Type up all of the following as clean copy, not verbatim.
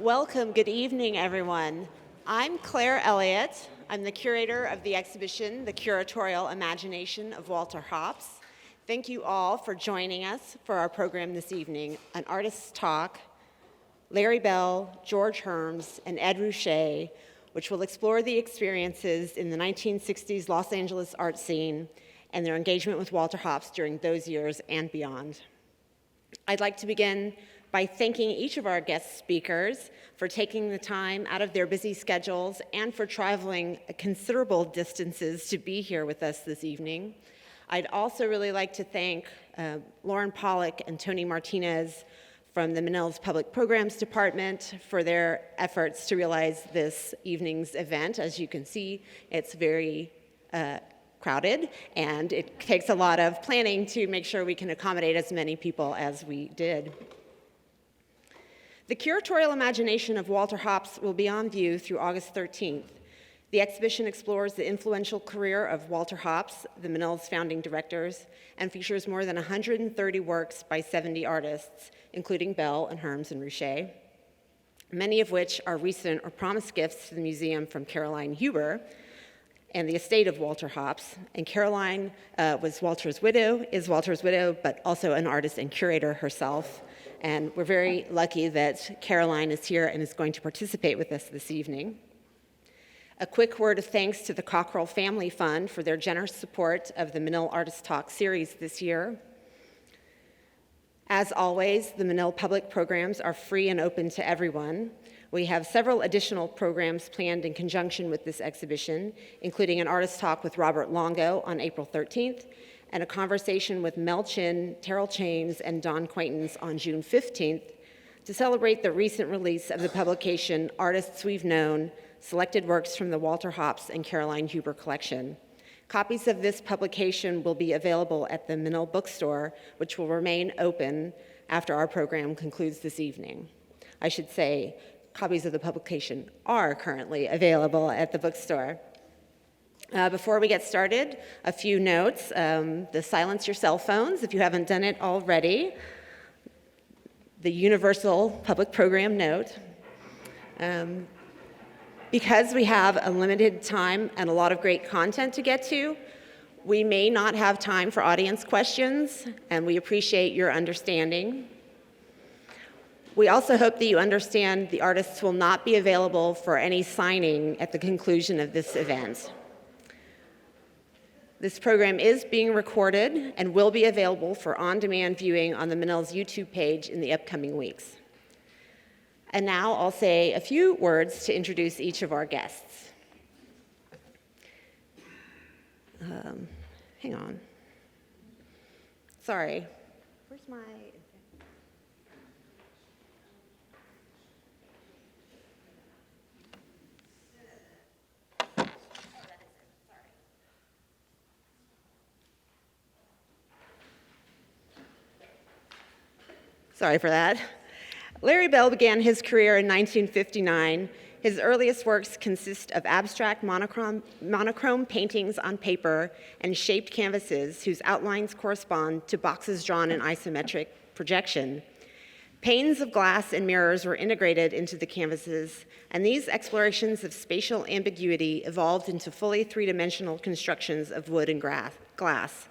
Welcome, good evening, everyone. I'm Claire Elliott. I'm the curator of the exhibition, The Curatorial Imagination of Walter Hopps. Thank you all for joining us for our program this evening, an artist's talk, Larry Bell, George Herms, and Ed Ruscha, which will explore the experiences in the 1960s Los Angeles art scene and their engagement with Walter Hopps during those years and beyond. I'd like to begin by thanking each of our guest speakers for taking the time out of their busy schedules and for traveling considerable distances to be here with us this evening. I'd also really like to thank Lauren Pollock and Tony Martinez from the Menil's Public Programs Department for their efforts to realize this evening's event. As you can see, it's very crowded, and it takes a lot of planning to make sure we can accommodate as many people as we did. The Curatorial Imagination of Walter Hopps will be on view through August 13th. The exhibition explores the influential career of Walter Hopps, the Menil's founding directors, and features more than 130 works by 70 artists, including Bell and Herms and Ruscha, many of which are recent or promised gifts to the museum from Caroline Huber and the estate of Walter Hopps. And Caroline is Walter's widow, but also an artist and curator herself. And we're very lucky that Caroline is here and is going to participate with us this evening. A quick word of thanks to the Cockrell Family Fund for their generous support of the Menil Artist Talk series this year. As always, the Menil public programs are free and open to everyone. We have several additional programs planned in conjunction with this exhibition, including an artist talk with Robert Longo on April 13th, and a conversation with Mel Chin, Terrell Chains, and Don Quaintance on June 15th to celebrate the recent release of the publication Artists We've Known, Selected Works from the Walter Hopps and Caroline Huber Collection. Copies of this publication will be available at the Menil bookstore, which will remain open after our program concludes this evening. I should say, copies of the publication are currently available at the bookstore. Before we get started, a few notes. Silence your cell phones if you haven't done it already. The universal public program note. Because we have a limited time and a lot of great content to get to, we may not have time for audience questions, and we appreciate your understanding. We also hope that you understand the artists will not be available for any signing at the conclusion of this event. This program is being recorded and will be available for on-demand viewing on the Menil's YouTube page in the upcoming weeks. And now I'll say a few words to introduce each of our guests. Hang on. Sorry. Where's my... Sorry for that. Larry Bell began his career in 1959. His earliest works consist of abstract monochrome paintings on paper and shaped canvases whose outlines correspond to boxes drawn in isometric projection. Panes of glass and mirrors were integrated into the canvases, and these explorations of spatial ambiguity evolved into fully three-dimensional constructions of wood and glass.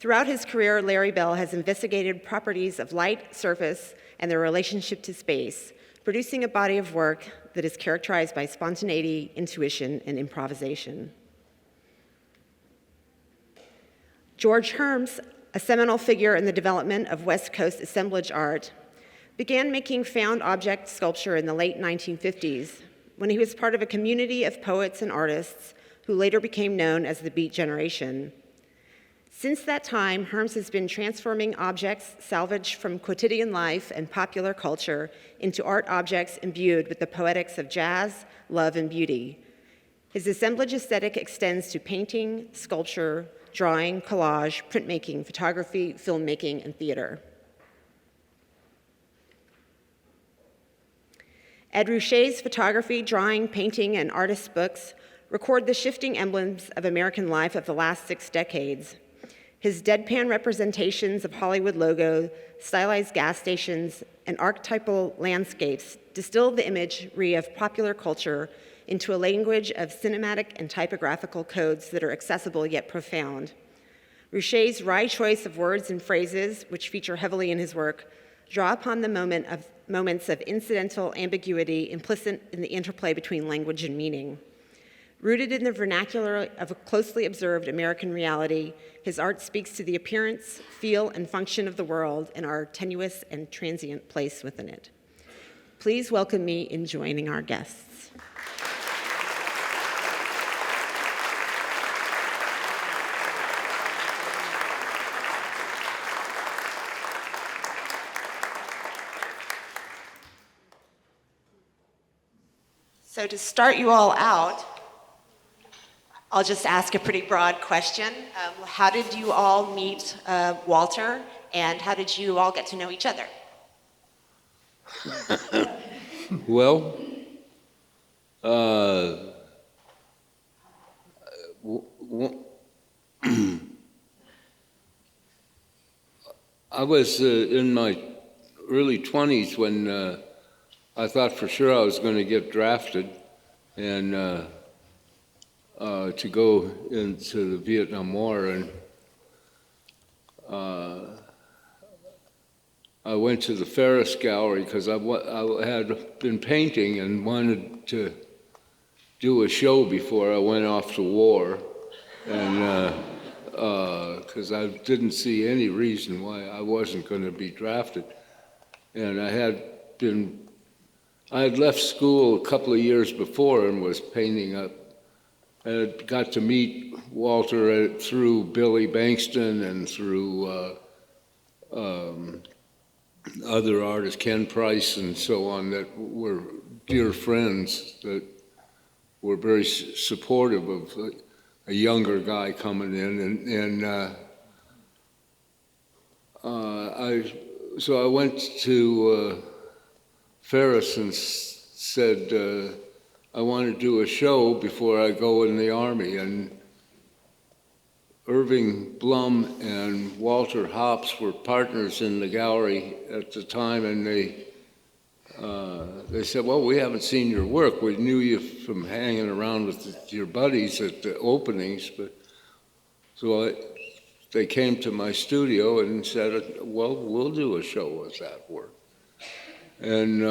Throughout his career, Larry Bell has investigated properties of light, surface, and their relationship to space, producing a body of work that is characterized by spontaneity, intuition, and improvisation. George Herms, a seminal figure in the development of West Coast assemblage art, began making found object sculpture in the late 1950s when he was part of a community of poets and artists who later became known as the Beat Generation. Since that time, Herms has been transforming objects salvaged from quotidian life and popular culture into art objects imbued with the poetics of jazz, love, and beauty. His assemblage aesthetic extends to painting, sculpture, drawing, collage, printmaking, photography, filmmaking, and theater. Ed Ruscha's photography, drawing, painting, and artist books record the shifting emblems of American life of the last 6 decades. His deadpan representations of Hollywood logos, stylized gas stations, and archetypal landscapes distill the imagery of popular culture into a language of cinematic and typographical codes that are accessible yet profound. Ruscha's wry choice of words and phrases, which feature heavily in his work, draw upon the moments of incidental ambiguity implicit in the interplay between language and meaning. Rooted in the vernacular of a closely observed American reality, his art speaks to the appearance, feel, and function of the world and our tenuous and transient place within it. Please welcome me in joining our guests. So to start you all out, I'll just ask a pretty broad question. How did you all meet Walter, and how did you all get to know each other? Well, I was in my early 20s when I thought for sure I was going to get drafted and to go into the Vietnam War, and I went to the Ferris Gallery because I had been painting and wanted to do a show before I went off to war, and because I didn't see any reason why I wasn't going to be drafted. And I had left school a couple of years before and was painting up. I got to meet Walter through Billy Bankston and through other artists, Ken Price and so on, that were dear friends that were very supportive of a younger guy coming in. So I went to Ferris and said, I want to do a show before I go in the Army. And Irving Blum and Walter Hopps were partners in the gallery at the time, and they said, well, we haven't seen your work. We knew you from hanging around with your buddies at the openings. So they came to my studio and said, well, we'll do a show with that work. And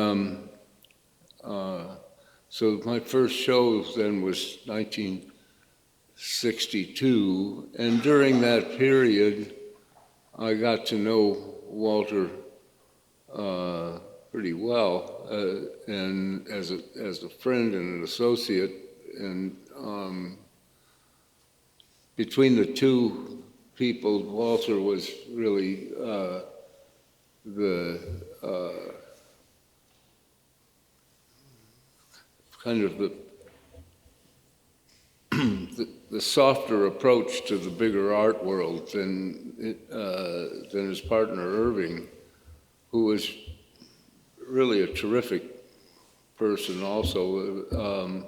so my first show then was 1962, and during that period, I got to know Walter pretty well, and as a friend and an associate, and between the two people, Walter was really the kind of the softer approach to the bigger art world than his partner Irving, who was really a terrific person also.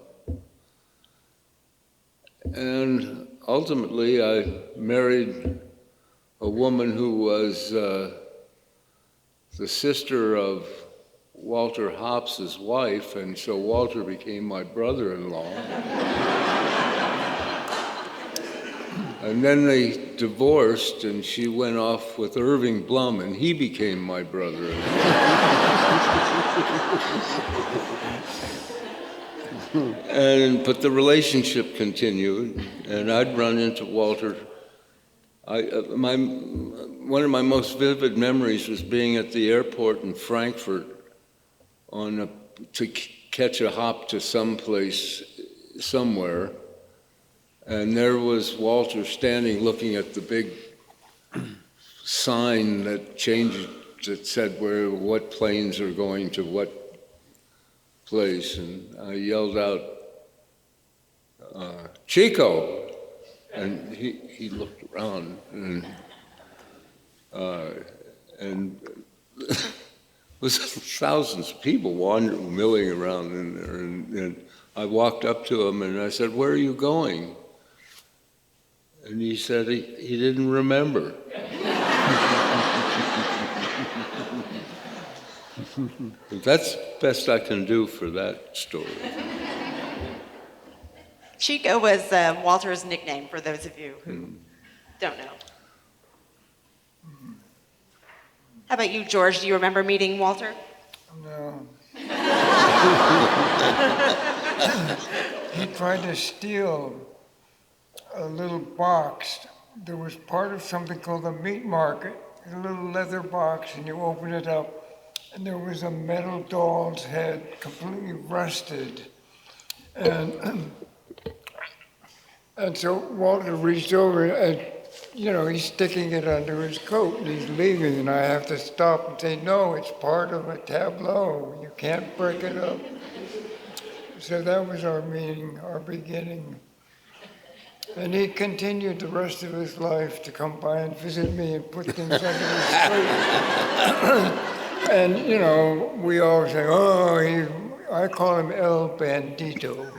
And ultimately I married a woman who was the sister of Walter Hopps's wife, and so Walter became my brother-in-law. And then they divorced, and she went off with Irving Blum, and he became my brother-in-law. But the relationship continued, and I'd run into Walter. One of my most vivid memories was being at the airport in Frankfurt to catch a hop to somewhere, and there was Walter standing looking at the big sign that said what planes are going to what place, and I yelled out, Chico! And he looked around, and was thousands of people milling around in there, and I walked up to him and I said, where are you going? And he said he didn't remember. That's best I can do for that story. Chico was Walter's nickname, for those of you who don't know. How about you, George? Do you remember meeting Walter? No. He tried to steal a little box. There was part of something called a meat market, a little leather box, and you open it up, and there was a metal doll's head, completely rusted. And so Walter reached over and, he's sticking it under his coat and he's leaving, and I have to stop and say, no, it's part of a tableau. You can't break it up. So that was our meeting, our beginning. And he continued the rest of his life to come by and visit me and put things under his coat. And, we all say, I call him El Bandito.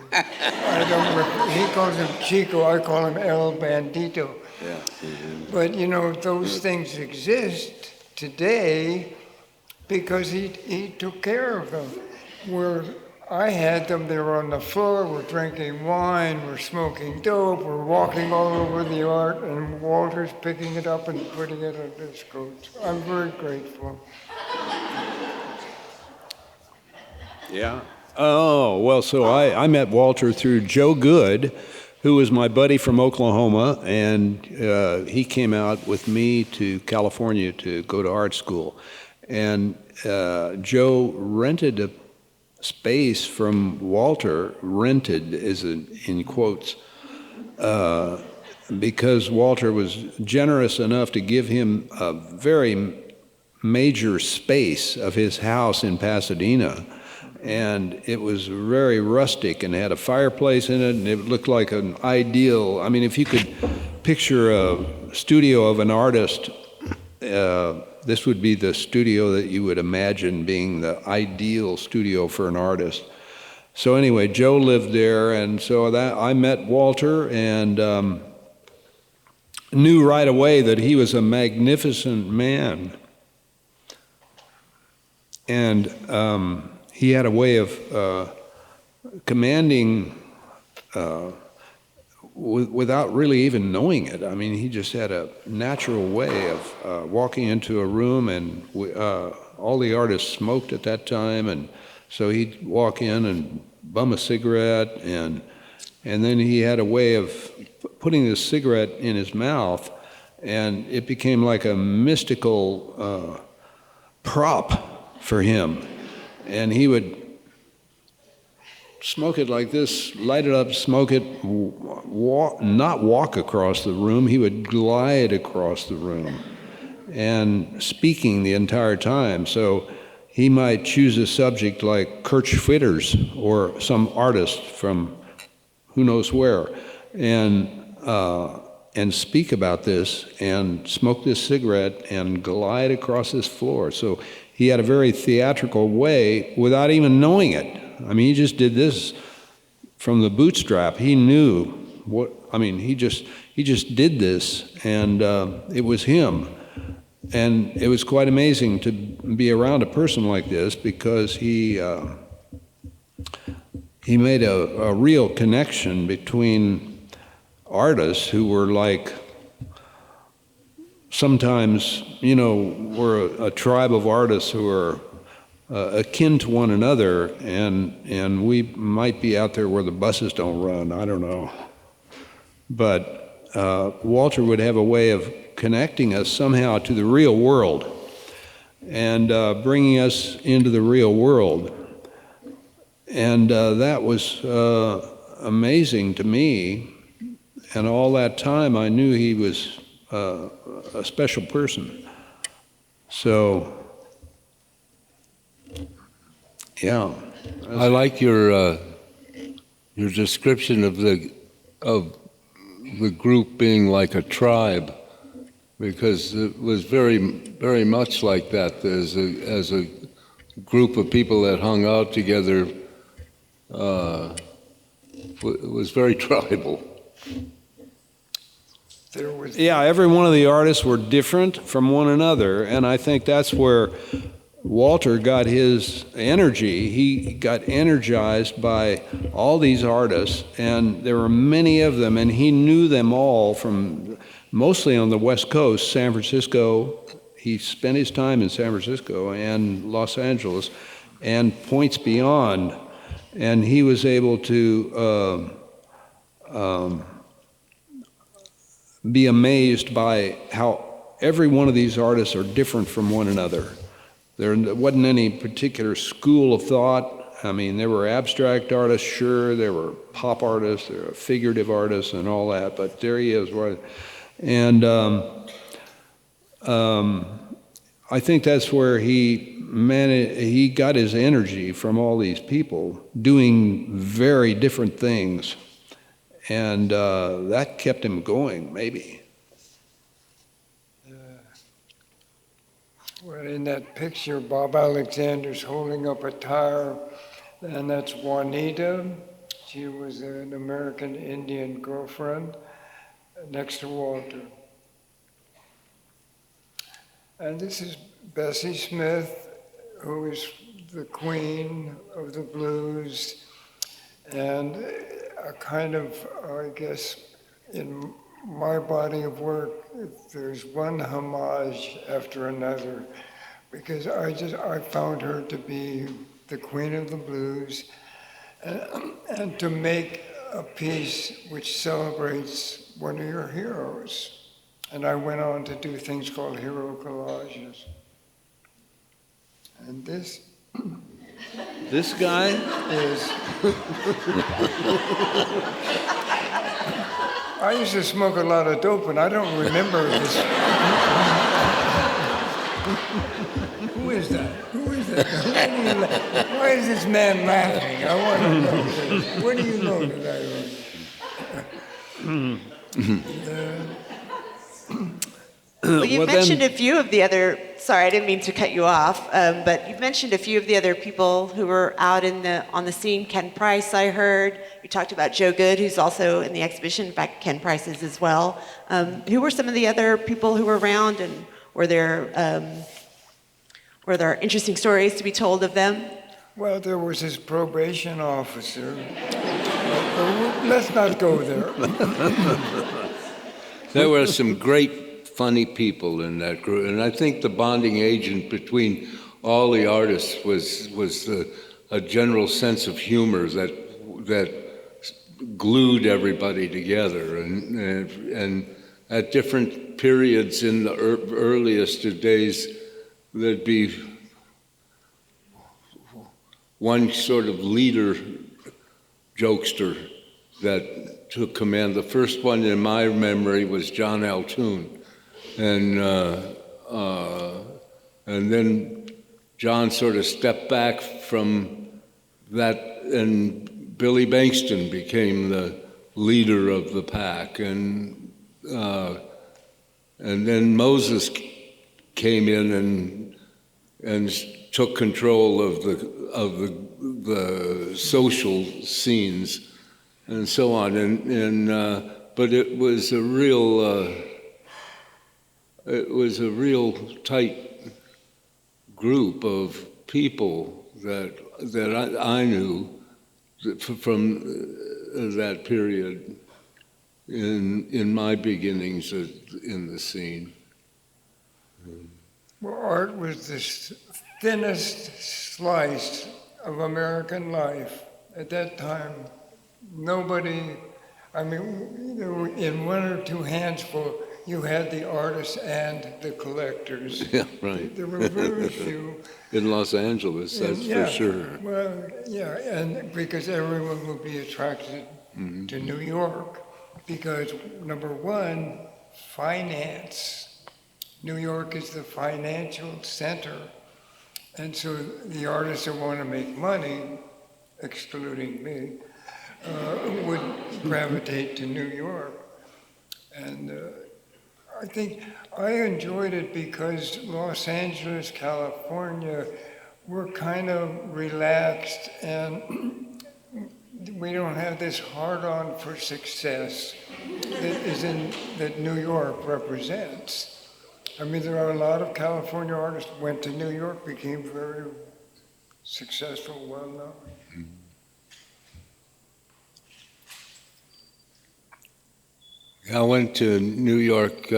He calls him Chico, I call him El Bandito. Yeah. But, those things exist today because he took care of them. Where I had them, they were on the floor, we're drinking wine, we're smoking dope, we're walking all over the art, and Walter's picking it up and putting it under his coat. I'm very grateful. Yeah. Oh, well, so I met Walter through Joe Good, who was my buddy from Oklahoma, and he came out with me to California to go to art school. And Joe rented a space from Walter, rented as in quotes, because Walter was generous enough to give him a very major space of his house in Pasadena. And it was very rustic and had a fireplace in it, and it looked like an ideal, if you could picture a studio of an artist, this would be the studio that you would imagine being the ideal studio for an artist. So anyway, Joe lived there, and so I met Walter and knew right away that he was a magnificent man. And he had a way of commanding without really even knowing it. He just had a natural way of walking into a room, and all the artists smoked at that time, and so he'd walk in and bum a cigarette, and then he had a way of putting the cigarette in his mouth, and it became like a mystical prop for him. And he would smoke it like this, light it up, smoke it, not walk across the room. He would glide across the room and speaking the entire time. So he might choose a subject like Kurt Schwitters or some artist from who knows where, and speak about this and smoke this cigarette and glide across this floor. So he had a very theatrical way without even knowing it. He just did this from the bootstrap. He knew what, he just did this, and it was him. And it was quite amazing to be around a person like this because he made a real connection between artists who were like, sometimes, we're a tribe of artists who are akin to one another, and we might be out there where the buses don't run, I don't know. But Walter would have a way of connecting us somehow to the real world and bringing us into the real world. And that was amazing to me. And all that time I knew he was a special person. So, yeah. I like your description of the group being like a tribe, because it was very, very much like that. As a group of people that hung out together, it was very tribal. there was. Yeah, every one of the artists were different from one another, and I think that's where Walter got his energy. He got energized by all these artists, and there were many of them, and he knew them all from mostly on the West Coast, San Francisco. He spent his time in San Francisco and Los Angeles and points beyond, and he was able to be amazed by how every one of these artists are different from one another. There wasn't any particular school of thought. I mean, there were abstract artists, sure, there were pop artists, there were figurative artists and all that, but there he is. And I think that's where he got his energy from all these people doing very different things. And that kept him going, maybe. Well, in that picture, Bob Alexander's holding up a tire, and that's Juanita. She was an American Indian girlfriend next to Walter. And this is Bessie Smith, who is the queen of the blues, and a kind of, I guess, in my body of work, there's one homage after another, because I found her to be the queen of the blues, and to make a piece which celebrates one of your heroes. And I went on to do things called hero collages. And this guy? is... I used to smoke a lot of dope, and I don't remember this. Who is that? Who is that? Why is this man laughing? I want to know this. Where do you know that Well, you've Well, mentioned then- a few of the other, sorry, I didn't mean to cut you off, but you've mentioned a few of the other people who were out on the scene. Ken Price, I heard. You talked about Joe Good, who's also in the exhibition. In fact, Ken Price is as well. Who were some of the other people who were around, and were there interesting stories to be told of them? Well, there was his probation officer. Let's not go there. There were some great, funny people in that group, and I think the bonding agent between all the artists was a general sense of humor that glued everybody together, and at different periods in the earliest of days, there'd be one sort of leader jokester that took command. The first one in my memory was John Altoon, and then John sort of stepped back from that, and Billy Bankston became the leader of the pack, and then Moses came in and took control of the social scenes and so on, but it was a real tight group of people that I knew from that period in my beginnings in the scene. Well, art was the thinnest slice of American life. At that time, nobody, there were in one or two handsful, you had the artists and the collectors. Yeah, right. There were very few. In Los Angeles, that's for sure. Well, yeah, and because everyone will be attracted to New York, because number one, finance. New York is the financial center, and so the artists that want to make money, excluding me, would gravitate to New York. And I think I enjoyed it because Los Angeles, California, we're kind of relaxed, and we don't have this hard-on for success. that New York represents. I mean, there are a lot of California artists who went to New York, became very successful, well known. I went to New York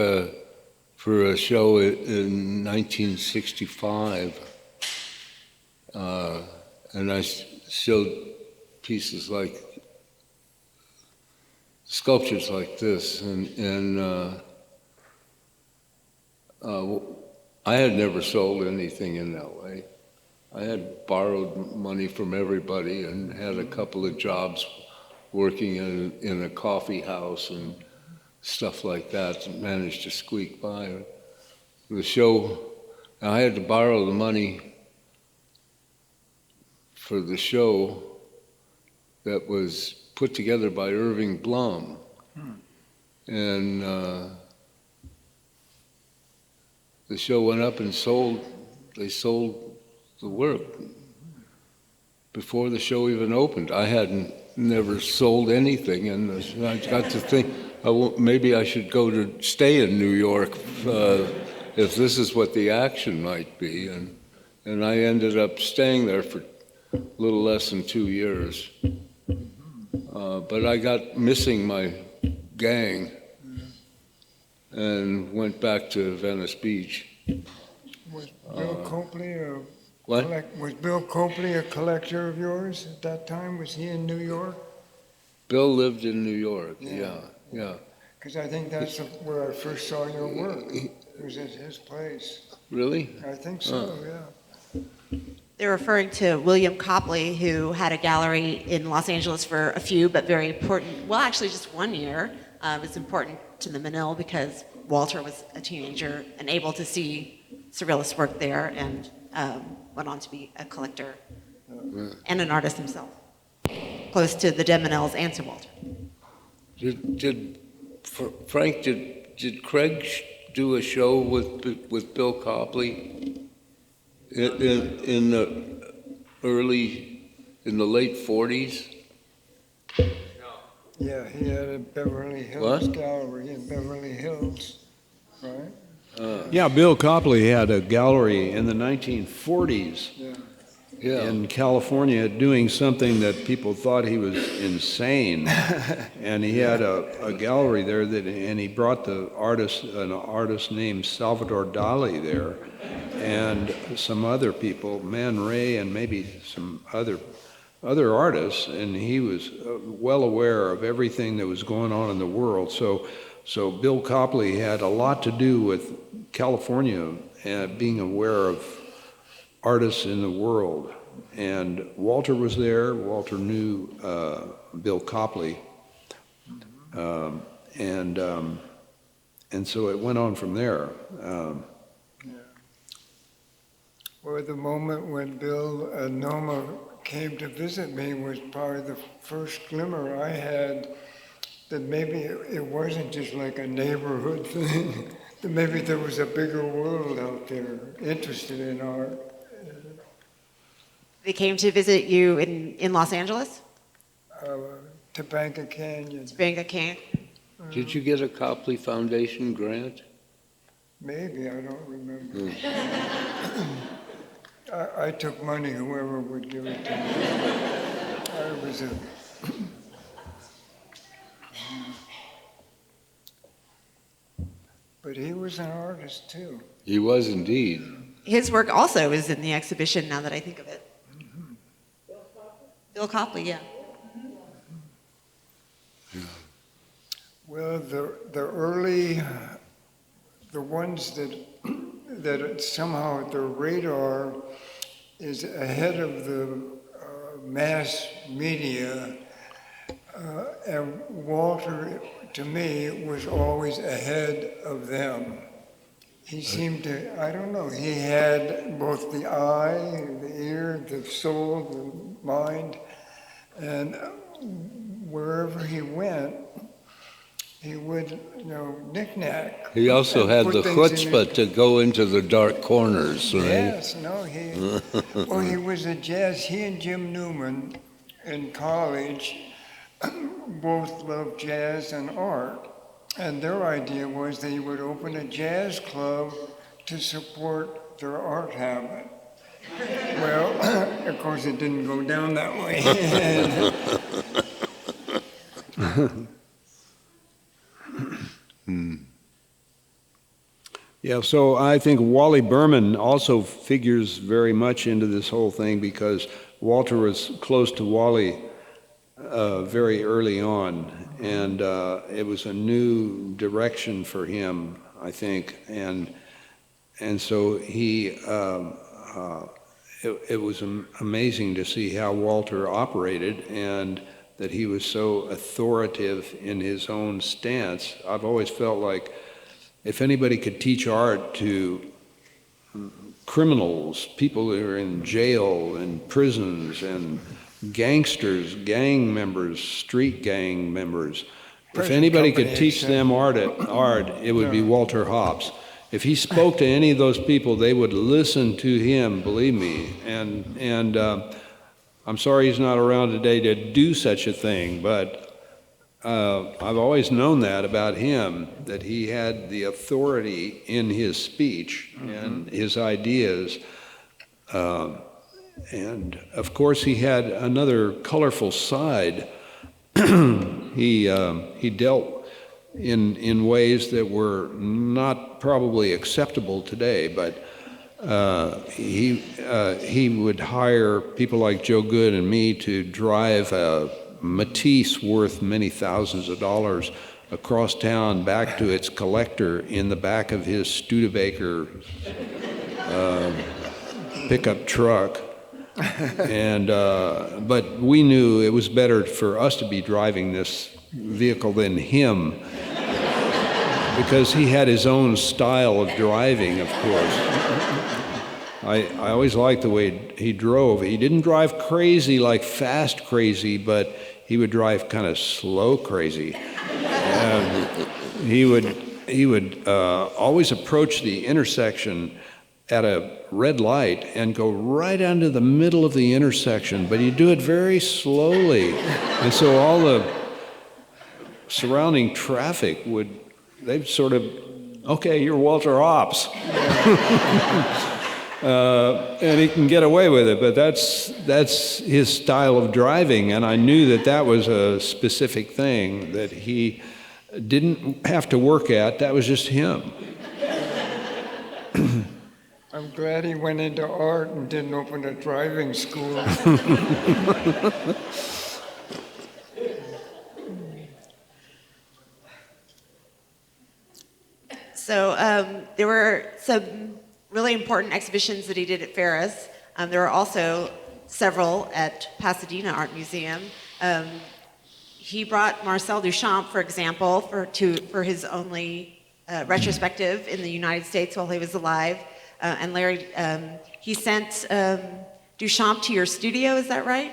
for a show in 1965, and I showed pieces like sculptures like this, and I had never sold anything in LA. I had borrowed money from everybody and had a couple of jobs working in a coffee house and stuff like that, and managed to squeak by. The show, I had to borrow the money for the show that was put together by Irving Blum. And the show went up and they sold the work before the show even opened. I hadn't never sold anything, and I got to think, maybe I should go to stay in New York if this is what the action might be. And I ended up staying there for a little less than 2 years. But I got missing my gang and went back to Venice Beach. Was Bill Copley What? Was Bill Copley a collector of yours at that time? Was he in New York? Bill lived in New York, yeah. Because I think that's where I first saw your work. It was at his place. Really? I think so, yeah. They're referring to William Copley, who had a gallery in Los Angeles for a few, but very important, well, actually just 1 year. It was important to the Menil because Walter was a teenager and able to see surrealist work there, and went on to be a collector and an artist himself, close to the De Menils and Sir Walter. Frank, did Craig do a show with Bill Copley in the late 40s? Yeah, he had a Beverly Hills gallery in Beverly Hills, right? Yeah, Bill Copley had a gallery in the 1940s in California doing something that people thought he was insane. And he had a gallery there and he brought an artist named Salvador Dali there, and some other people, Man Ray and maybe some other artists, and he was well aware of everything that was going on in the world. So Bill Copley had a lot to do with California and being aware of artists in the world. And Walter was there. Walter knew Bill Copley. And so it went on from there. Well, the moment when Bill and Noma came to visit me was probably the first glimmer I had that maybe it wasn't just like a neighborhood thing, that maybe there was a bigger world out there interested in art. They came to visit you in Los Angeles? Topanga Canyon. Topanga Canyon? Did you get a Copley Foundation grant? Maybe, I don't remember. I took money, whoever would give it to me. I was But he was an artist too. He was indeed. His work also is in the exhibition, now that I think of it. Bill Copley, yeah. Well, the ones that somehow the radar is ahead of the mass media, and Walter, to me, was always ahead of them. He seemed to, I don't know, he had both the eye, the ear, the soul, the mind, and wherever he went, he would, knick-knack. He also had the chutzpah to go into the dark corners, right? Yes, no, he was he and Jim Newman in college both loved jazz and art. And their idea was they would open a jazz club to support their art habit. Well, of course, it didn't go down that way. Yeah, so I think Wally Berman also figures very much into this whole thing because Walter was close to Wally very early on, and it was a new direction for him, I think, and so he. It was amazing to see how Walter operated and that he was so authoritative in his own stance. I've always felt like if anybody could teach art to criminals, people who are in jail and prisons and gangsters, gang members, street gang members, if anybody could teach them art, it would be Walter Hopps. If he spoke to any of those people, they would listen to him, believe me. And I'm sorry he's not around today to do such a thing, but I've always known that about him, that he had the authority in his speech and his ideas. And of course, he had another colorful side. He dealt in ways that were not probably acceptable today, but he would hire people like Joe Good and me to drive a Matisse worth many thousands of dollars across town back to its collector in the back of his Studebaker pickup truck. And but we knew it was better for us to be driving this vehicle than him, because he had his own style of driving, of course. I always liked the way he drove. He didn't drive crazy like fast crazy, but he would drive kind of slow crazy. And he would always approach the intersection at a red light and go right onto the middle of the intersection, but he'd do it very slowly. And so all the surrounding traffic they'd sort of, okay, you're Walter Hopps. And he can get away with it, but that's his style of driving, and I knew that was a specific thing that he didn't have to work at. That was just him. I'm glad he went into art and didn't open a driving school. So there were some really important exhibitions that he did at Ferris. There were also several at Pasadena Art Museum. He brought Marcel Duchamp, for example, for his only retrospective in the United States while he was alive. And Larry, he sent Duchamp to your studio, is that right?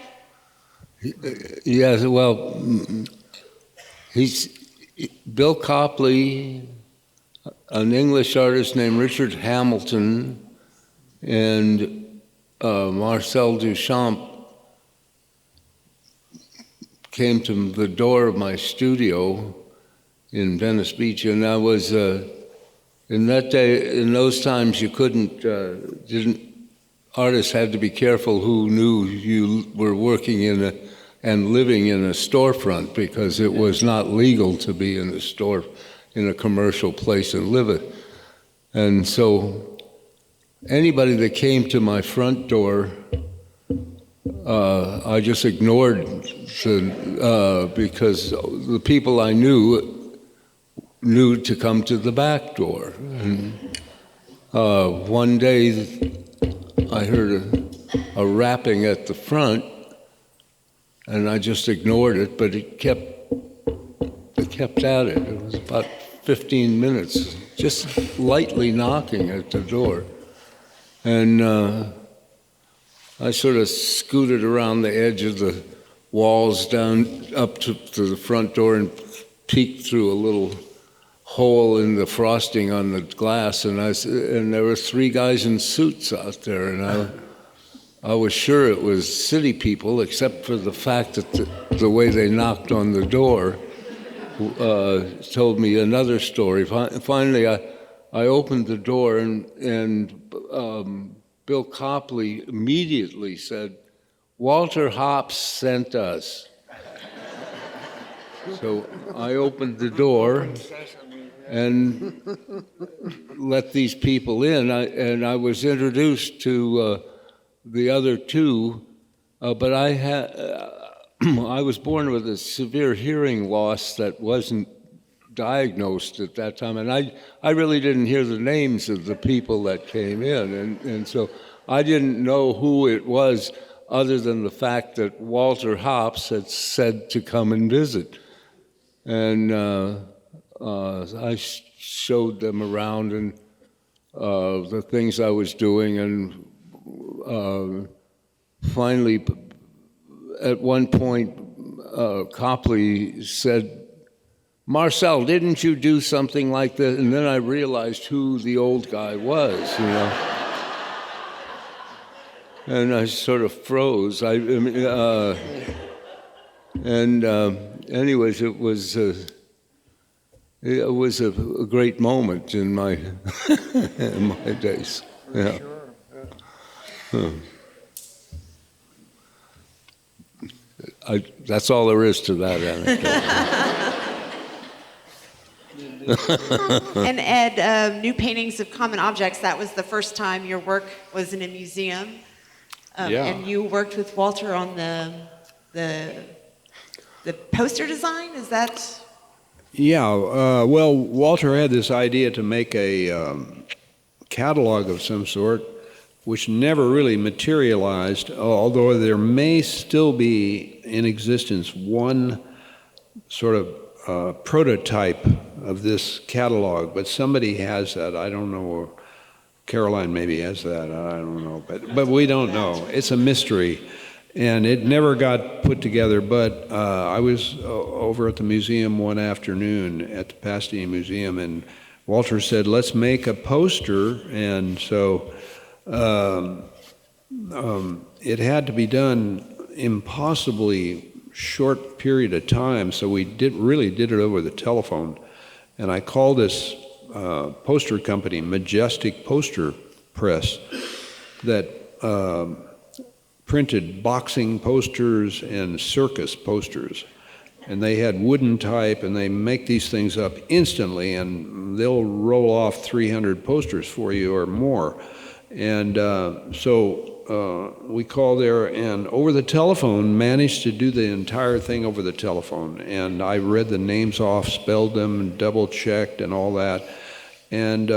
Yes, well, Bill Copley, an English artist named Richard Hamilton, and Marcel Duchamp came to the door of my studio in Venice Beach, and I was in those times you artists had to be careful who knew you were working and living in a storefront, because it was not legal to be in a store, in a commercial place and live it. And so anybody that came to my front door, I just ignored because the people I knew to come to the back door. And one day I heard a rapping at the front, and I just ignored it, but it kept at it. It was about 15 minutes, just lightly knocking at the door. And I sort of scooted around the edge of the walls down up to the front door and peeked through a little hole in the frosting on the glass, and there were three guys in suits out there, and I was sure it was city people, except for the fact that the way they knocked on the door told me another story. Finally, I opened the door, and Bill Copley immediately said, "Walter Hops sent us." So I opened the door and let these people in, and I was introduced to the other two, but I was born with a severe hearing loss that wasn't diagnosed at that time, and I really didn't hear the names of the people that came in, and so I didn't know who it was other than the fact that Walter Hops had said to come and visit. And I showed them around and the things I was doing, and finally, at one point, Copley said, "Marcel, didn't you do something like this?" And then I realized who the old guy was, you know. And I sort of froze. Anyways, it was a great moment in my in my days. Yeah. Sure. That's all there is to that anecdote. And Ed, New Paintings of Common Objects, that was the first time your work was in a museum. Yeah. And you worked with Walter on the poster design, is that? Yeah, well, Walter had this idea to make a catalog of some sort, which never really materialized, although there may still be in existence one sort of prototype of this catalog, but somebody has that. I don't know. Caroline maybe has that. I don't know, but we don't know. It's a mystery, and it never got put together. But I was over at the museum one afternoon at the Pasadena Museum, and Walter said, "Let's make a poster," and so it had to be done impossibly short period of time, so we really did it over the telephone. And I called this poster company, Majestic Poster Press, that printed boxing posters and circus posters. And they had wooden type, and they make these things up instantly, and they'll roll off 300 posters for you or more. And so we called there, and over the telephone, managed to do the entire thing over the telephone. And I read the names off, spelled them, double-checked, and all that. And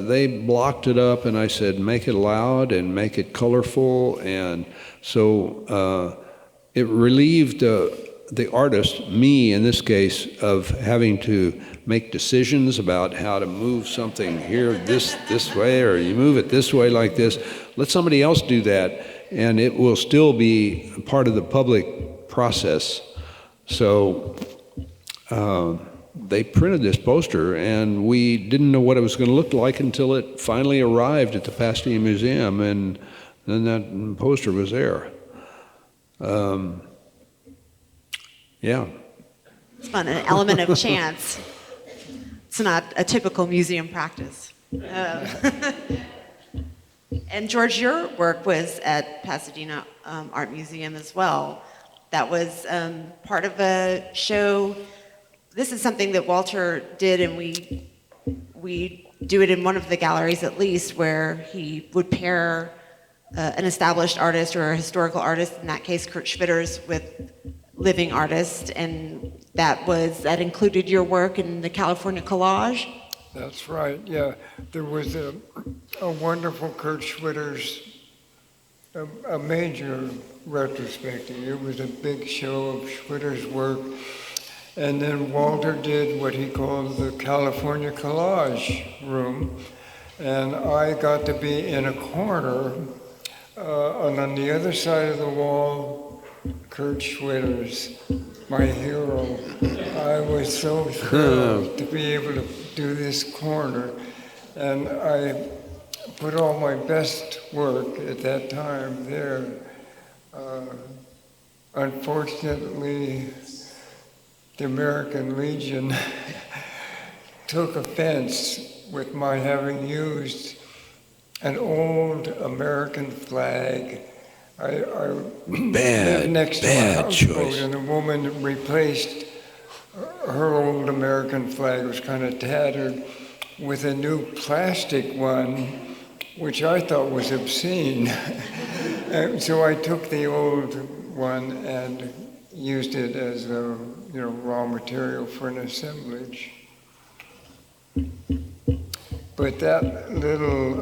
they blocked it up, and I said, make it loud and make it colorful. And so it relieved the artist, me in this case, of having to make decisions about how to move something here this way, or you move it this way like this. Let somebody else do that, and it will still be part of the public process. So they printed this poster, and we didn't know what it was going to look like until it finally arrived at the Pasadena Museum, and then that poster was there. Yeah. It's fun, an element of chance. It's not a typical museum practice. And George, your work was at Pasadena Art Museum as well. That was part of a show. This is something that Walter did, and we do it in one of the galleries at least, where he would pair an established artist or a historical artist, in that case Kurt Schwitters, with living artists, and that included your work in the California Collage. That's right, yeah. There was a wonderful Kurt Schwitters, a major retrospective. It was a big show of Schwitters' work. And then Walter did what he called the California Collage room. And I got to be in a corner, and on the other side of the wall, Kurt Schwitters, my hero. I was so thrilled to be able to do this corner. And I put all my best work at that time there. Unfortunately, the American Legion took offense with my having used an old American flag. I lived next to a houseboat, choice. and the woman replaced her old American flag, was kind of tattered, with a new plastic one, which I thought was obscene. And so I took the old one and used it as a raw material for an assemblage. But that little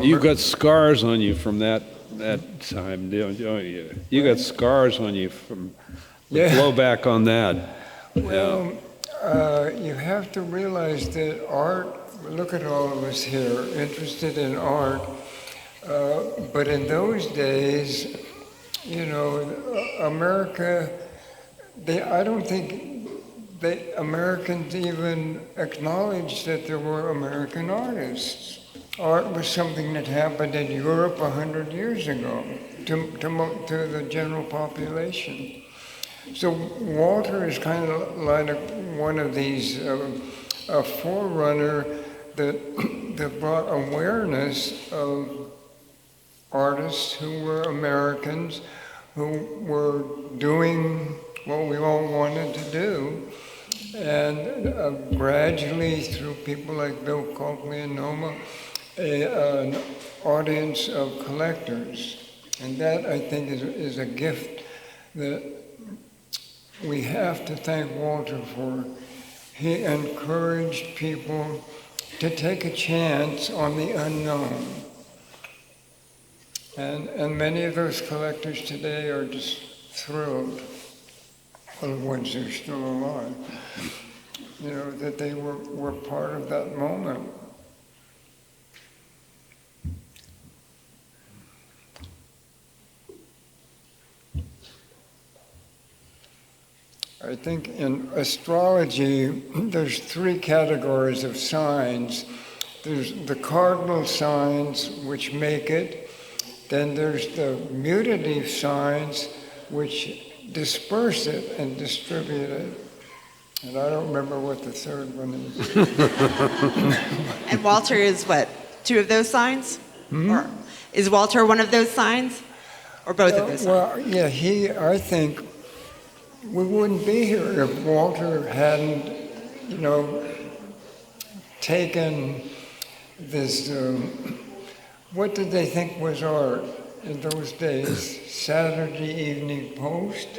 You've got scars on you from that time, don't you? You got scars on you from the blowback on that. Well, you have to realize that art, look at all of us here, interested in art, but in those days, America, I don't think Americans even acknowledged that there were American artists. Art was something that happened in Europe 100 years ago to the general population. So Walter is kind of like one of these, a forerunner that brought awareness of artists who were Americans, who were doing what we all wanted to do. And gradually, through people like Bill Coakley and Noma, an audience of collectors. And that, I think, is a gift that we have to thank Walter for. He encouraged people to take a chance on the unknown. And many of those collectors today are just thrilled, well, the ones who are still alive, that they were part of that moment. I think in astrology, there's 3 categories of signs. There's the cardinal signs, which make it. Then there's the mutative signs, which disperse it and distribute it. And I don't remember what the third one is. And Walter is what, 2 of those signs? Or is Walter one of those signs? Or both of those signs? Well, yeah, I think we wouldn't be here if Walter hadn't, taken this, what did they think was art in those days? Saturday Evening Post?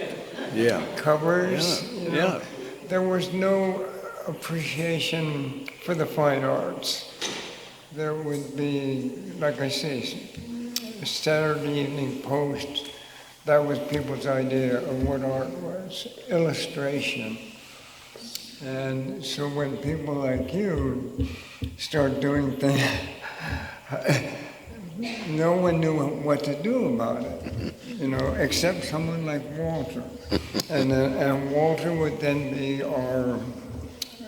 Yeah. Covers? Yeah. There was no appreciation for the fine arts. There would be, like I say, Saturday Evening Post. That was people's idea of what art was, illustration. And so when people like you start doing things, no one knew what to do about it, except someone like Walter. And Walter would then be our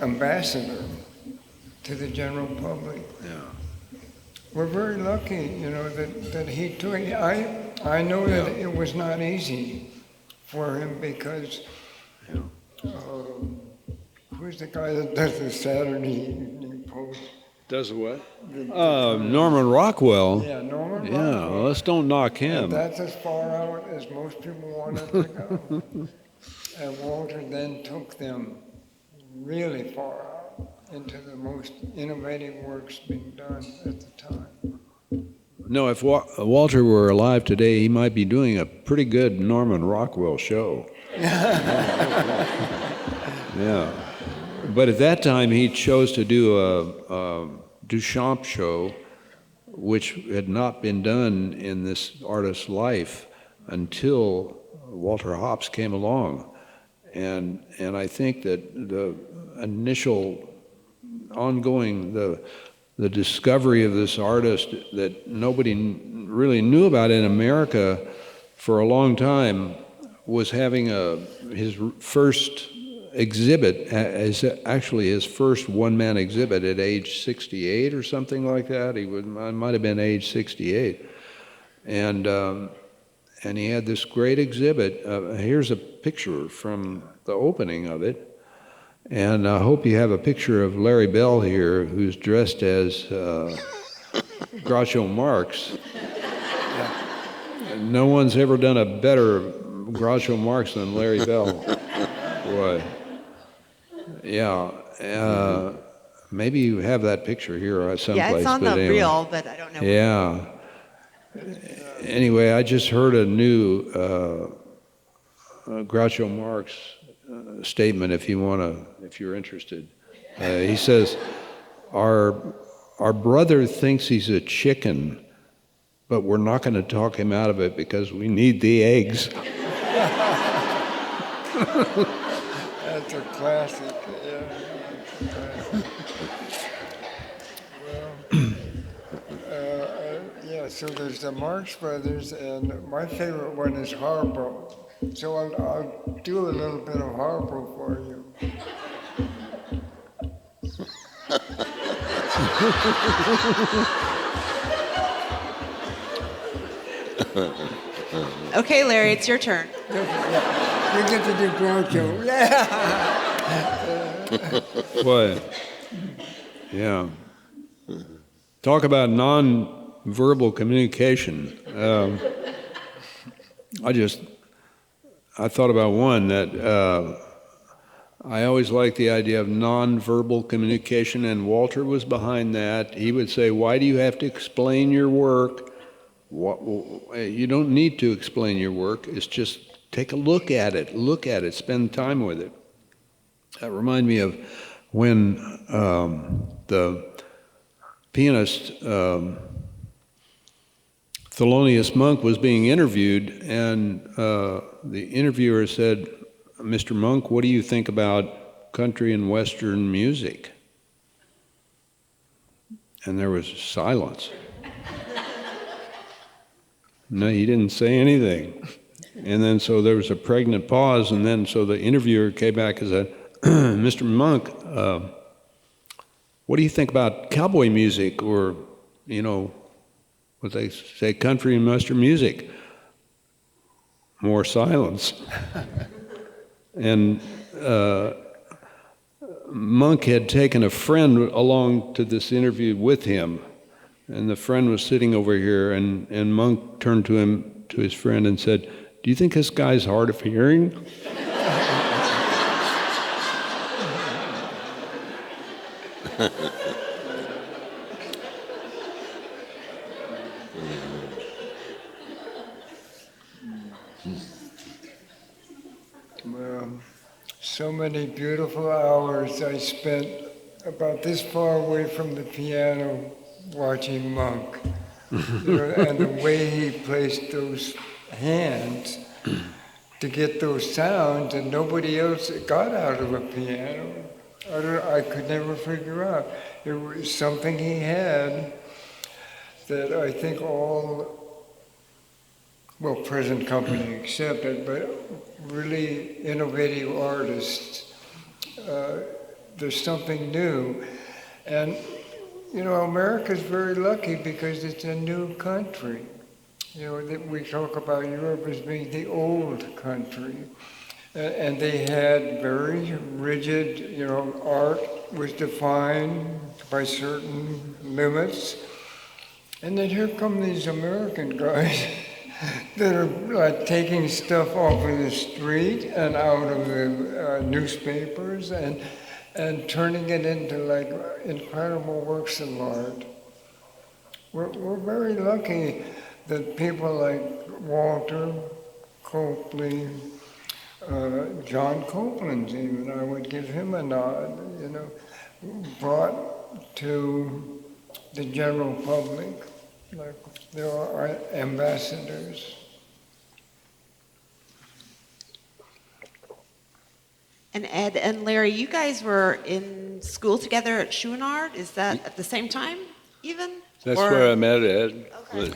ambassador to the general public. Yeah. We're very lucky, that he took. I know that it was not easy for him because who's the guy that does the Saturday Evening Post? Does what? Norman Rockwell. Yeah, Norman Yeah, Rockwell. well, let's don't knock him. And that's as far out as most people wanted to go. And Walter then took them really far out into the most innovative works being done at the time. No, if Walter were alive today, he might be doing a pretty good Norman Rockwell show. Yeah. But at that time, he chose to do a Duchamp show, which had not been done in this artist's life until Walter Hopps came along. And I think that the initial ongoing, the discovery of this artist that nobody really knew about in America for a long time was having his first exhibit is actually his first one-man exhibit at age 68 or something like that. Might have been age 68. And he had this great exhibit. Here's a picture from the opening of it. And I hope you have a picture of Larry Bell here, who's dressed as Groucho Marx. No one's ever done a better Groucho Marx than Larry Bell. Boy. Yeah. Maybe you have that picture here someplace. Yeah, it's on the anyway. reel, but I don't know. Yeah. Anyway, I just heard a new Groucho Marx statement. If you're interested, he says, "Our brother thinks he's a chicken, but we're not going to talk him out of it because we need the eggs." That's a classic. Yeah. Yeah, so there's the Marx Brothers, and my favorite one is Harpo. So I'll do a little bit of Harpo for you. Okay, Larry, it's your turn. Yeah. You get to do Groucho. Yeah. Boy. Yeah. Talk about non-verbal communication. I thought about one that I always liked the idea of non-verbal communication, and Walter was behind that. He would say, "Why do you have to explain your work? You don't need to explain your work. It's just take a look at it, spend time with it." That reminded me of when the pianist Thelonious Monk was being interviewed, and the interviewer said, "Mr. Monk, what do you think about country and Western music?" And there was silence. No, he didn't say anything. And then so there was a pregnant pause, and then so the interviewer came back and said, "Mr. Monk, what do you think about cowboy music, or, what they say, country and Western music?" More silence. And Monk had taken a friend along to this interview with him, and the friend was sitting over here, and Monk turned to his friend and said, "Do you think this guy's hard of hearing?" Well, so many beautiful hours I spent about this far away from the piano watching Monk. And the way he placed those hands to get those sounds that nobody else got out of a piano. I could never figure out. It was something he had that I think present company accepted, but really innovative artists, there's something new. And, America's very lucky because it's a new country. That we talk about Europe as being the old country. And they had very rigid, art was defined by certain limits. And then here come these American guys that are like taking stuff off of the street and out of the newspapers and turning it into like incredible works of art. We're very lucky that people like Walter, Copley, John Copeland's even, I would give him a nod, brought to the general public, like there are ambassadors. And Ed and Larry, you guys were in school together at Chouinard. Is that at the same time, even? That's where I met Ed. Okay.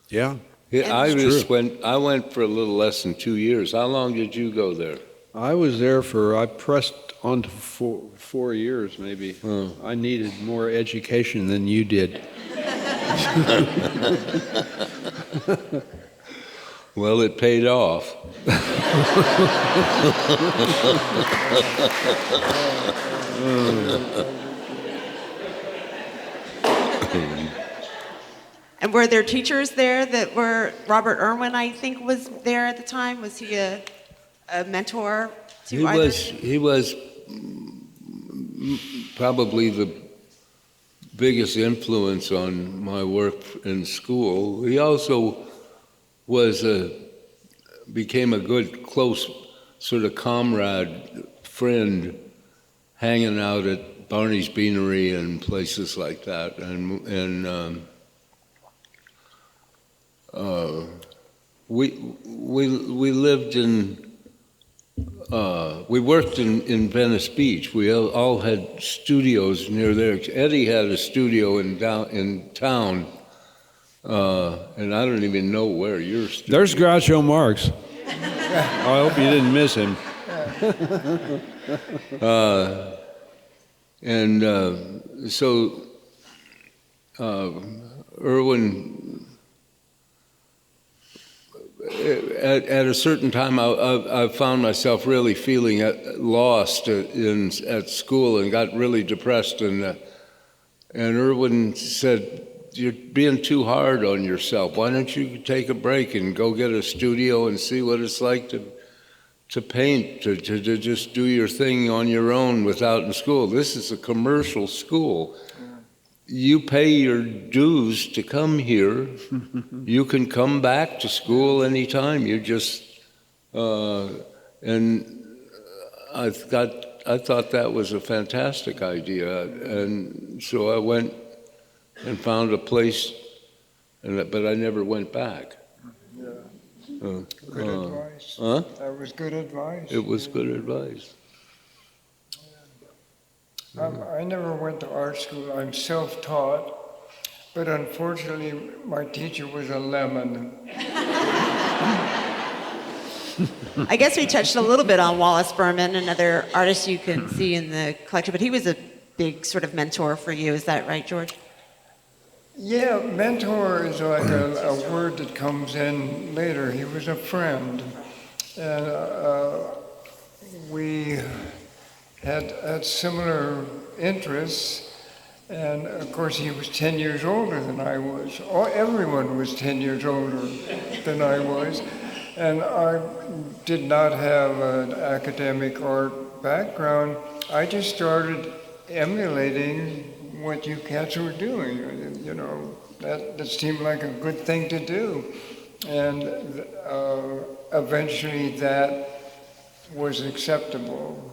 Yeah. I went for a little less than 2 years. How long did you go there? I was there I pressed on to 4 years maybe. I needed more education than you did. Well, it paid off. And were there teachers there that were, Robert Irwin, I think, was there at the time? Was he a mentor to He either? he was probably the biggest influence on my work in school. He also became a good, close sort of comrade, friend, hanging out at Barney's Beanery and places like that. We lived we worked in Venice Beach. We all had studios near there. Eddie had a studio in town, and I don't even know where your studio. There's Groucho Marx. I hope you didn't miss him. So Irwin, at a certain time, I found myself really feeling lost at school and got really depressed. And Irwin said, "You're being too hard on yourself. Why don't you take a break and go get a studio and see what it's like to paint, to just do your thing on your own without in school. This is a commercial school. You pay your dues to come here. You can come back to school anytime. You just and I thought that was a fantastic idea, and so I went and found a place, but I never went back. Good advice. Huh? That was good advice. It was good advice. I never went to art school. I'm self-taught, but unfortunately, my teacher was a lemon. I guess we touched a little bit on Wallace Berman, another artist you can see in the collection, but he was a big sort of mentor for you. Is that right, George? Yeah, mentor is like a word that comes in later. He was a friend, and we had similar interests, and of course he was 10 years older than I was. Everyone was 10 years older than I was, and I did not have an academic art background. I just started emulating what you cats were doing. You know, that seemed like a good thing to do, and eventually that was acceptable.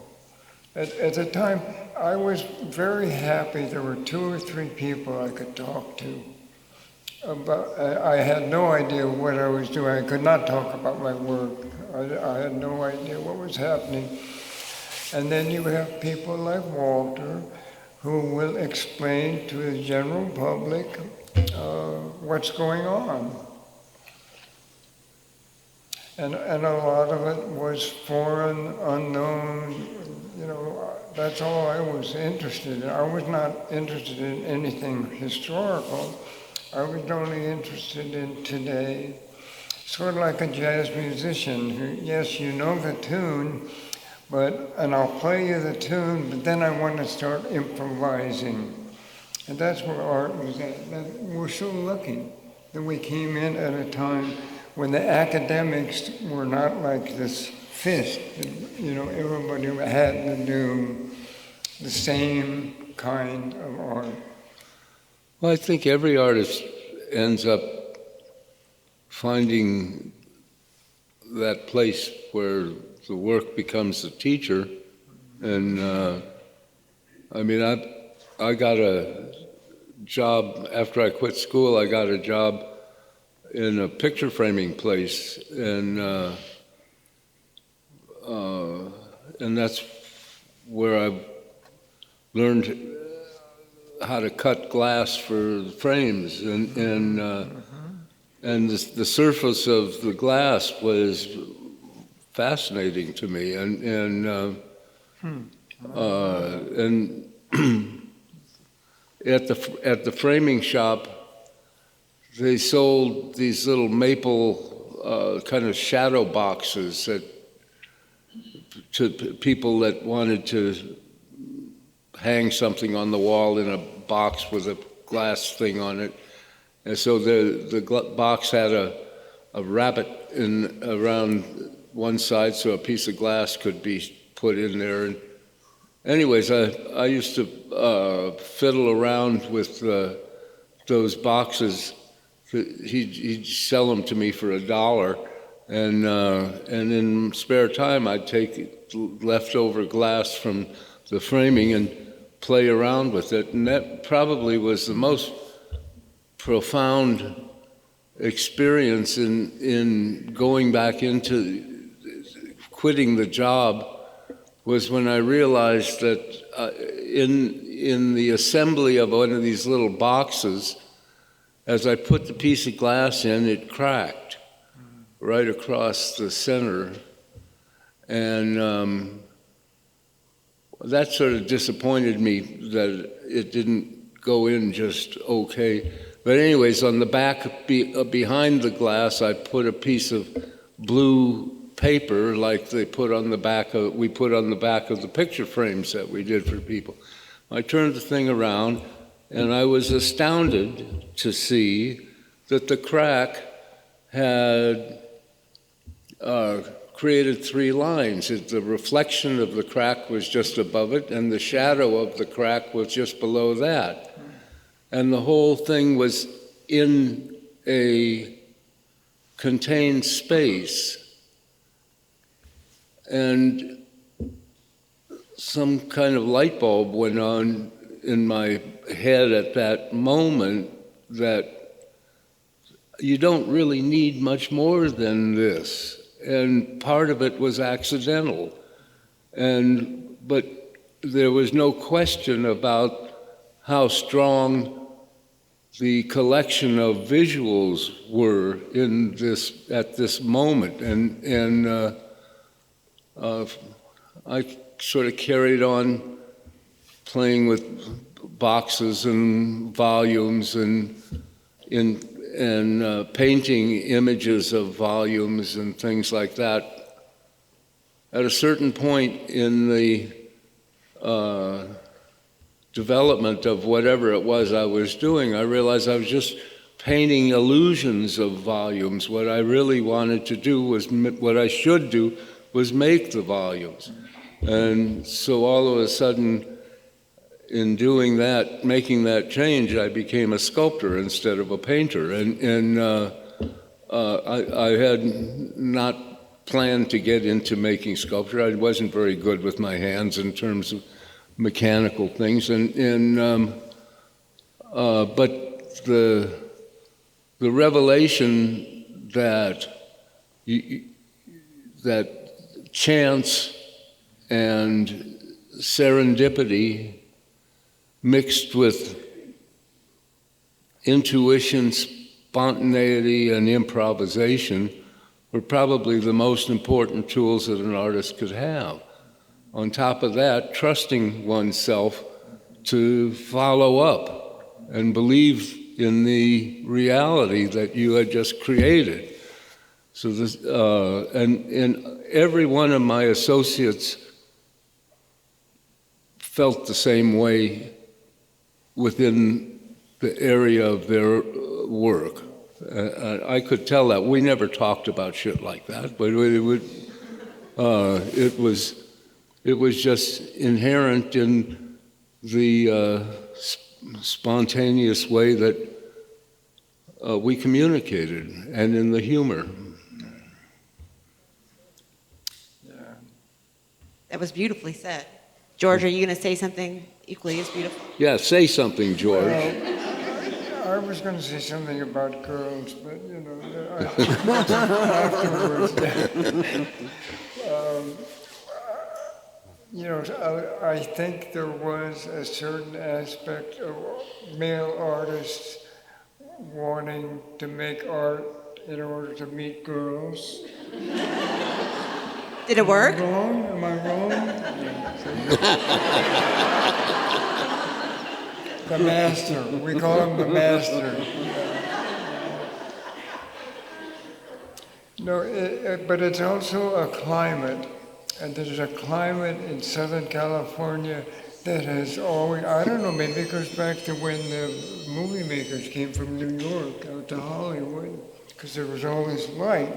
At the time, I was very happy there were 2 or 3 people I could talk to. I had no idea what I was doing. I could not talk about my work. I had no idea what was happening. And then you have people like Walter who will explain to the general public what's going on. And a lot of it was foreign, unknown. You know, that's all I was interested in. I was not interested in anything historical. I was only interested in today. Sort of like a jazz musician who, yes, you know the tune, and I'll play you the tune, but then I want to start improvising. And that's where art was at. We're so lucky that we came in at a time when the academics were not like this fist. You know, everybody had to do the same kind of art. Well, I think every artist ends up finding that place where the work becomes the teacher. And I mean, I got a job after I quit school. I got a job in a picture framing place, and that's where I learned how to cut glass for frames, and the surface of the glass was fascinating to me, and at the framing shop, they sold these little maple kind of shadow boxes to people that wanted to hang something on the wall in a box with a glass thing on it. And so the box had a rabbit around one side so a piece of glass could be put in there. And anyways, I used to fiddle around with those boxes. He'd sell them to me for $1, and in spare time I'd take leftover glass from the framing and play around with it. And that probably was the most profound experience in going back into quitting the job, was when I realized that in the assembly of one of these little boxes, as I put the piece of glass in, it cracked right across the center. And that sort of disappointed me that it didn't go in just okay. But anyways, on the back, behind the glass, I put a piece of blue paper like we put on the back of the picture frames that we did for people. I turned the thing around, and I was astounded to see that the crack had created 3 lines. The reflection of the crack was just above it, and the shadow of the crack was just below that. And the whole thing was in a contained space. And some kind of light bulb went on in my head at that moment that you don't really need much more than this. And part of it was accidental. But there was no question about how strong the collection of visuals were at this moment. And I sort of carried on playing with boxes and volumes and painting images of volumes and things like that. At a certain point in the development of whatever it was I was doing, I realized I was just painting illusions of volumes. What I really wanted to do was, what I should do was make the volumes. And so all of a sudden, in doing that, making that change, I became a sculptor instead of a painter. And I had not planned to get into making sculpture. I wasn't very good with my hands in terms of mechanical things. But the revelation that chance and serendipity mixed with intuition, spontaneity, and improvisation were probably the most important tools that an artist could have. On top of that, trusting oneself to follow up and believe in the reality that you had just created. So this, and every one of my associates felt the same way within the area of their work. I could tell that. We never talked about shit like that, but it was just inherent in the spontaneous way that we communicated, and in the humor. That was beautifully said. George, are you going to say something equally as beautiful? Yeah, say something, George. I was going to say something about girls, but afterwards. I think there was a certain aspect of male artists wanting to make art in order to meet girls. Did it work? Wrong? Am I wrong? The master. We call him the master. No, but it's also a climate. And there's a climate in Southern California that has always, I don't know, maybe it goes back to when the movie makers came from New York out to Hollywood, because there was all this light.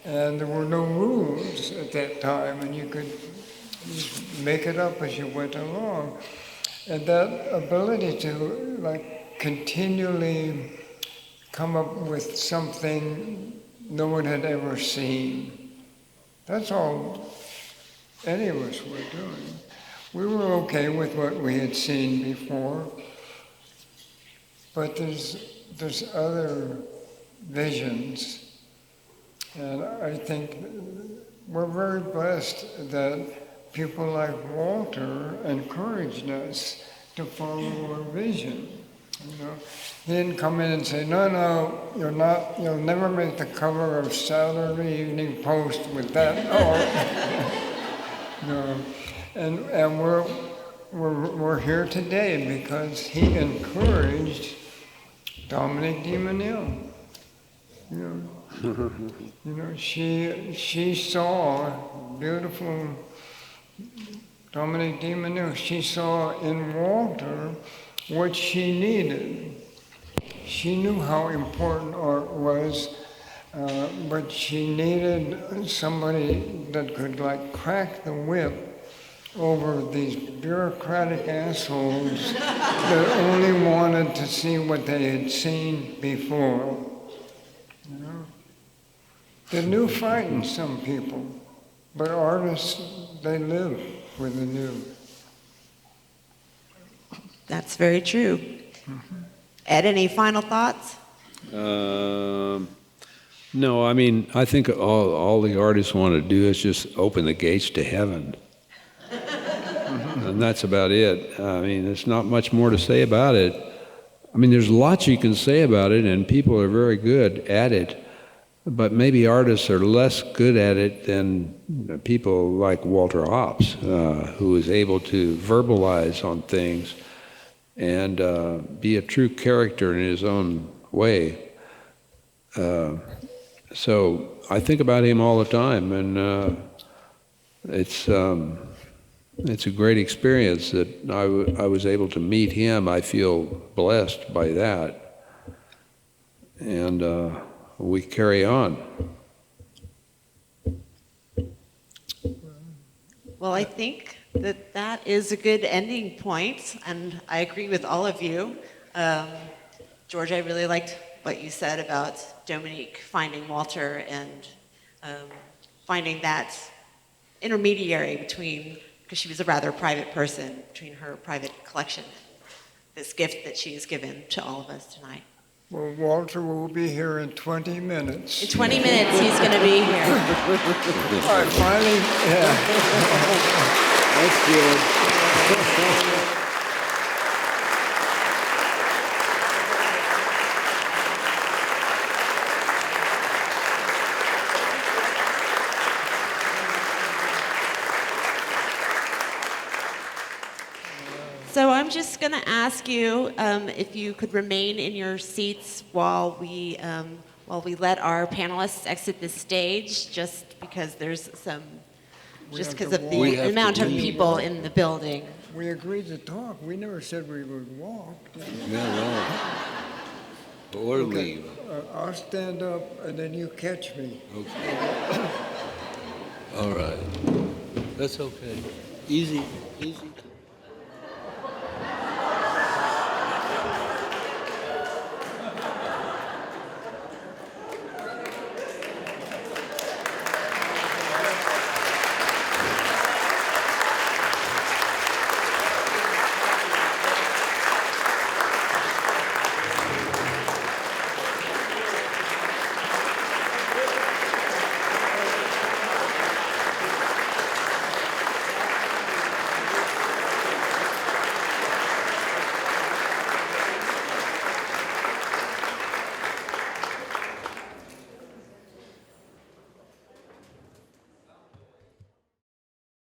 And there were no rules at that time, and you could just make it up as you went along. And that ability to like continually come up with something no one had ever seen, that's all any of us were doing. We were okay with what we had seen before, but there's other visions. And I think we're very blessed that people like Walter encouraged us to follow our vision. You know, he didn't come in and say, no, you'll never make the cover of Saturday Evening Post with that. No. And we're here today because he encouraged Dominique de Menil. You know, she saw beautiful Dominique de Menil. She saw in Walter what she needed. She knew how important art was, but she needed somebody that could like crack the whip over these bureaucratic assholes that only wanted to see what they had seen before. You know? The new frightens some people, but artists, they live with the new. That's very true. Ed, any final thoughts? No, I mean, I think all the artists want to do is just open the gates to heaven. And that's about it. I mean, there's not much more to say about it. I mean, there's lots you can say about it, and people are very good at it. But maybe artists are less good at it than people like Walter Hopps, who is able to verbalize on things and be a true character in his own way. So I think about him all the time, and it's a great experience that I was able to meet him. I feel blessed by that, and we carry on. Well, I think that is a good ending point, and I agree with all of you. George, I really liked what you said about Dominique finding Walter and finding that intermediary between, because she was a rather private person, between her private collection and this gift that she has given to all of us tonight. Well, Walter will be here in 20 minutes. In 20 minutes, he's going to be here. All right, finally, yeah. That's good. So I'm just going to ask you if you could remain in your seats while we let our panelists exit the stage, just because there's some, just because of We the have to amount of leave. people in the building. We agreed to talk. We never said we would walk. No. Or leave. I'll stand up and then you catch me. Okay. All right. That's okay. Easy.